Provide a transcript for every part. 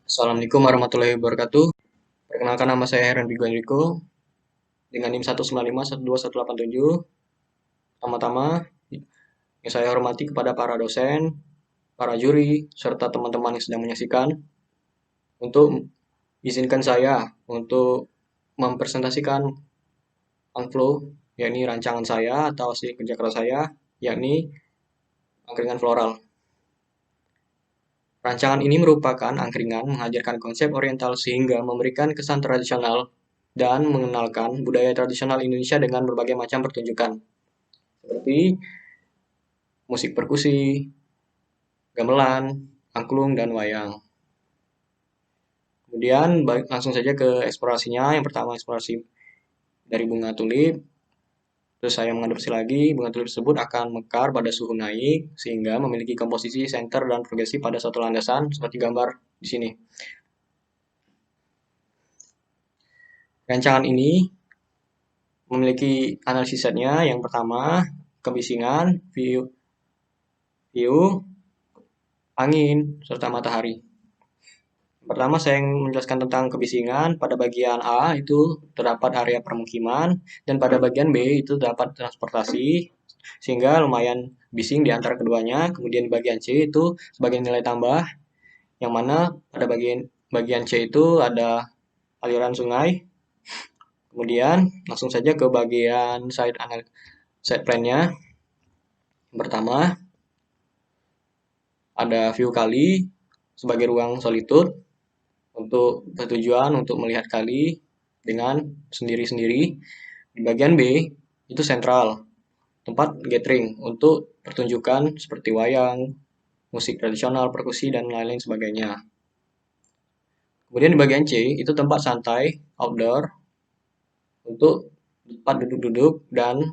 Assalamualaikum warahmatullahi wabarakatuh. Perkenalkan, nama saya Heran Bigo Enrico dengan NIM 195121187. Pertama-tama, yang saya hormati kepada para dosen, para juri, serta teman-teman yang sedang menyaksikan, untuk izinkan saya untuk mempresentasikan Angflow, yakni rancangan saya atau hasil kerja keras saya, yakni angkringan floral. Rancangan ini merupakan angkringan menghadirkan konsep oriental sehingga memberikan kesan tradisional dan mengenalkan budaya tradisional Indonesia dengan berbagai macam pertunjukan, seperti musik perkusi, gamelan, angklung, dan wayang. Kemudian langsung saja ke eksplorasinya. Yang pertama, eksplorasi dari bunga tulip. Terus saya mengadopsi lagi, bunga tulip tersebut akan mekar pada suhu naik sehingga memiliki komposisi center dan progresi pada suatu landasan seperti gambar di sini. Rancangan ini memiliki analisis setnya. Yang pertama, kebisingan, view, angin, serta matahari. Pertama, saya menjelaskan tentang kebisingan. Pada bagian A itu terdapat area permukiman, dan pada bagian B itu terdapat transportasi, sehingga lumayan bising di antara keduanya. Kemudian bagian C itu sebagai nilai tambah, yang mana pada bagian C itu ada aliran sungai. Kemudian langsung saja ke bagian side plan-nya. Yang pertama, ada view kali sebagai ruang solitude untuk bertujuan untuk melihat kali dengan sendiri-sendiri. Di bagian B itu sentral, tempat gathering untuk pertunjukan seperti wayang, musik tradisional, perkusi, dan lain-lain sebagainya. Kemudian di bagian C itu tempat santai, outdoor, untuk tempat duduk-duduk dan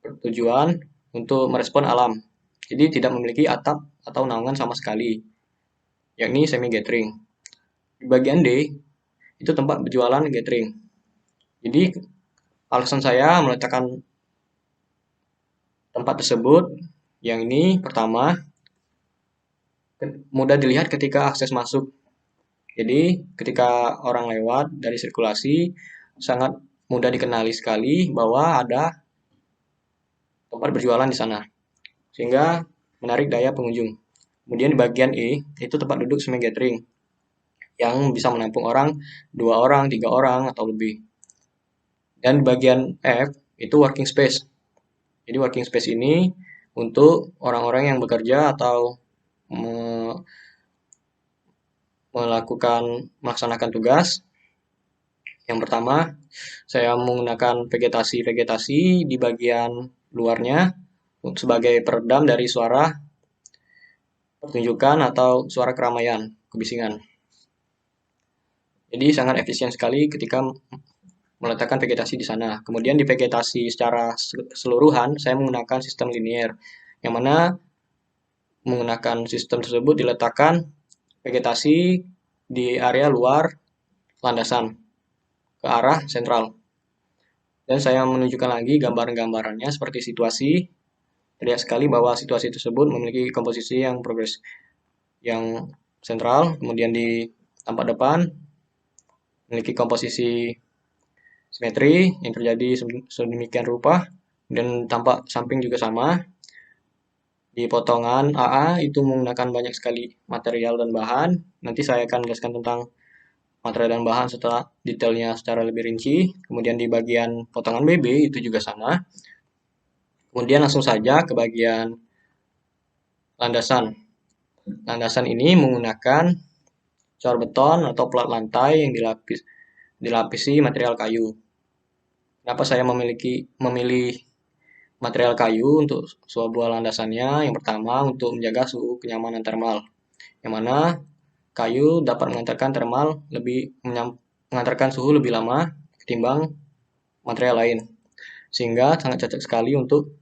bertujuan untuk merespon alam. Jadi tidak memiliki atap atau naungan sama sekali, yakni semi gathering. Di bagian D itu tempat berjualan gathering. Jadi alasan saya meletakkan tempat tersebut yang ini, pertama, mudah dilihat ketika akses masuk. Jadi ketika orang lewat dari sirkulasi, sangat mudah dikenali sekali bahwa ada tempat berjualan di sana, sehingga menarik daya pengunjung. Kemudian di bagian E itu tempat duduk semi gathering yang bisa menampung orang, 2 orang, 3 orang, atau lebih. Dan di bagian F itu working space. Jadi working space ini untuk orang-orang yang bekerja atau melaksanakan tugas. Yang pertama, saya menggunakan vegetasi di bagian luarnya sebagai peredam dari suara pertunjukan atau suara keramaian, kebisingan. Jadi sangat efisien sekali ketika meletakkan vegetasi di sana. Kemudian di vegetasi secara keseluruhan, saya menggunakan sistem linier, yang mana menggunakan sistem tersebut diletakkan vegetasi di area luar landasan ke arah sentral. Dan saya menunjukkan lagi gambaran-gambarannya seperti situasi. Terlihat sekali bahwa situasi tersebut memiliki komposisi yang progres yang sentral, kemudian di tampak depan memiliki komposisi simetri yang terjadi sedemikian rupa, dan tampak samping juga sama. Di potongan AA itu menggunakan banyak sekali material dan bahan. Nanti saya akan jelaskan tentang material dan bahan setelah detailnya secara lebih rinci. Kemudian di bagian potongan BB itu juga sama. Kemudian langsung saja ke bagian landasan. Landasan ini menggunakan cor beton atau plat lantai yang dilapisi material kayu. Kenapa saya memilih material kayu untuk sebuah landasannya? Yang pertama, untuk menjaga suhu kenyamanan thermal, yang mana kayu dapat mengantarkan suhu lebih lama ketimbang material lain, sehingga sangat cocok sekali untuk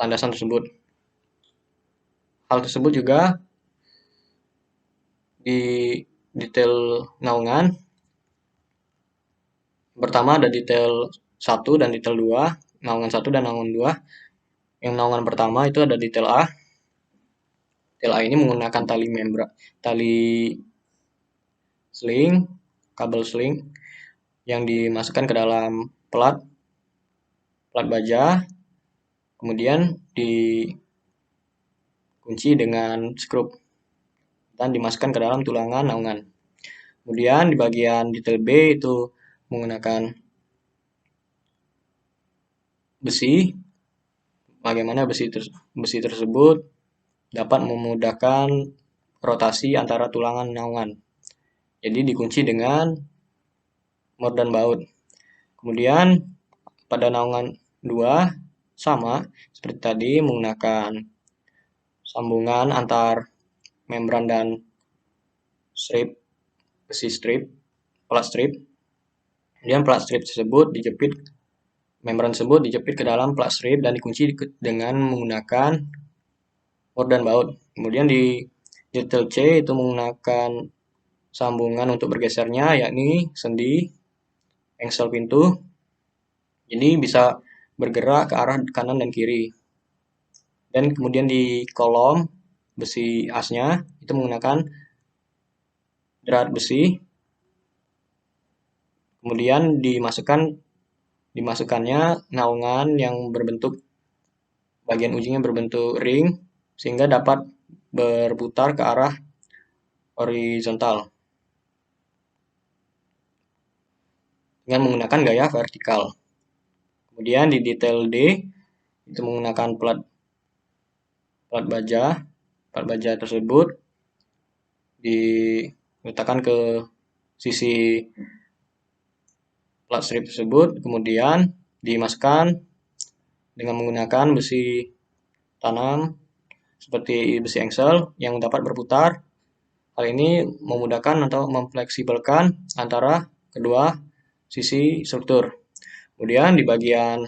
landasan tersebut. Hal tersebut juga di detail naungan. Pertama ada detail 1 dan detail 2, naungan 1 dan naungan 2. Yang naungan pertama itu ada detail A. LA ini menggunakan tali sling, kabel sling yang dimasukkan ke dalam plat baja, kemudian dikunci dengan skrup dan dimasukkan ke dalam tulangan naungan. Kemudian di bagian detail B itu menggunakan besi, bagaimana besi tersebut dapat memudahkan rotasi antara tulangan naungan. Jadi dikunci dengan mordan baut. Kemudian pada naungan 2 sama seperti tadi menggunakan sambungan antar membran dan strip, besi strip, plat strip. Kemudian plat strip tersebut dijepit, membran tersebut dijepit ke dalam plat strip dan dikunci dengan menggunakan mordan baut. Kemudian di detail C itu menggunakan sambungan untuk bergesernya, yakni sendi engsel pintu. Jadi bisa bergerak ke arah kanan dan kiri. Dan kemudian di kolom besi asnya itu menggunakan drat besi. Kemudian dimasukkannya naungan yang berbentuk, bagian ujungnya berbentuk ring sehingga dapat berputar ke arah horizontal dengan menggunakan gaya vertikal. Kemudian di detail D itu menggunakan plat baja tersebut diletakkan ke sisi plat strip tersebut, kemudian dimasukkan dengan menggunakan besi tanam seperti besi engsel yang dapat berputar. Hal ini memudahkan atau memfleksibelkan antara kedua sisi struktur. Kemudian di bagian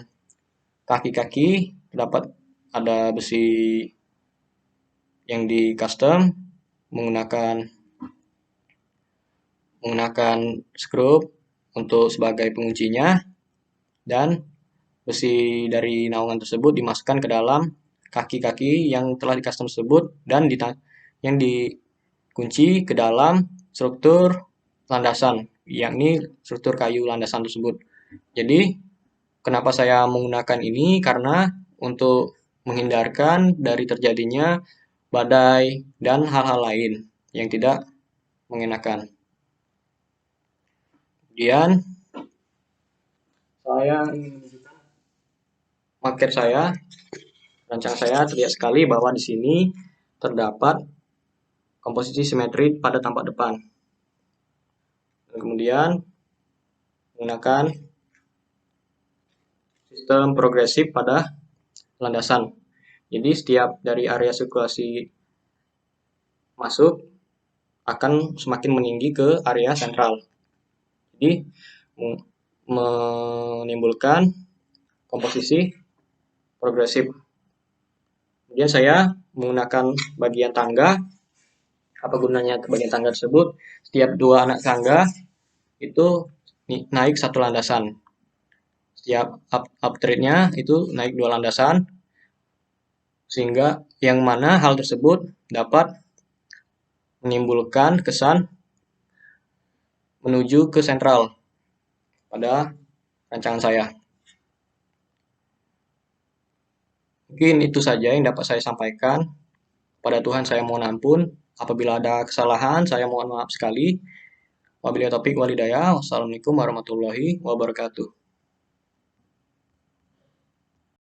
kaki-kaki terdapat ada besi yang di custom menggunakan skrup untuk sebagai penguncinya, dan besi dari naungan tersebut dimasukkan ke dalam kaki-kaki yang telah di custom tersebut dan yang dikunci ke dalam struktur landasan, yakni struktur kayu landasan tersebut. Jadi kenapa saya menggunakan ini? Karena untuk menghindarkan dari terjadinya badai dan hal-hal lain yang tidak mengenakan. Kemudian saya ingin menunjukkan market saya, rancangan saya. Terlihat sekali bahwa di sini terdapat komposisi simetri pada tampak depan. Dan kemudian menggunakan sistem progresif pada landasan. Jadi setiap dari area sirkulasi masuk akan semakin meninggi ke area sentral. Jadi menimbulkan komposisi progresif. Kemudian saya menggunakan bagian tangga. Apa gunanya bagian tangga tersebut? Setiap dua anak tangga itu naik satu landasan. Setiap up trade-nya itu naik dua landasan, sehingga yang mana hal tersebut dapat menimbulkan kesan menuju ke sentral pada rancangan saya. Mungkin itu saja yang dapat saya sampaikan. Pada Tuhan saya mohon ampun. Apabila ada kesalahan, saya mohon maaf sekali. Wabillahi taufiq wal hidayah. Wassalamualaikum warahmatullahi wabarakatuh.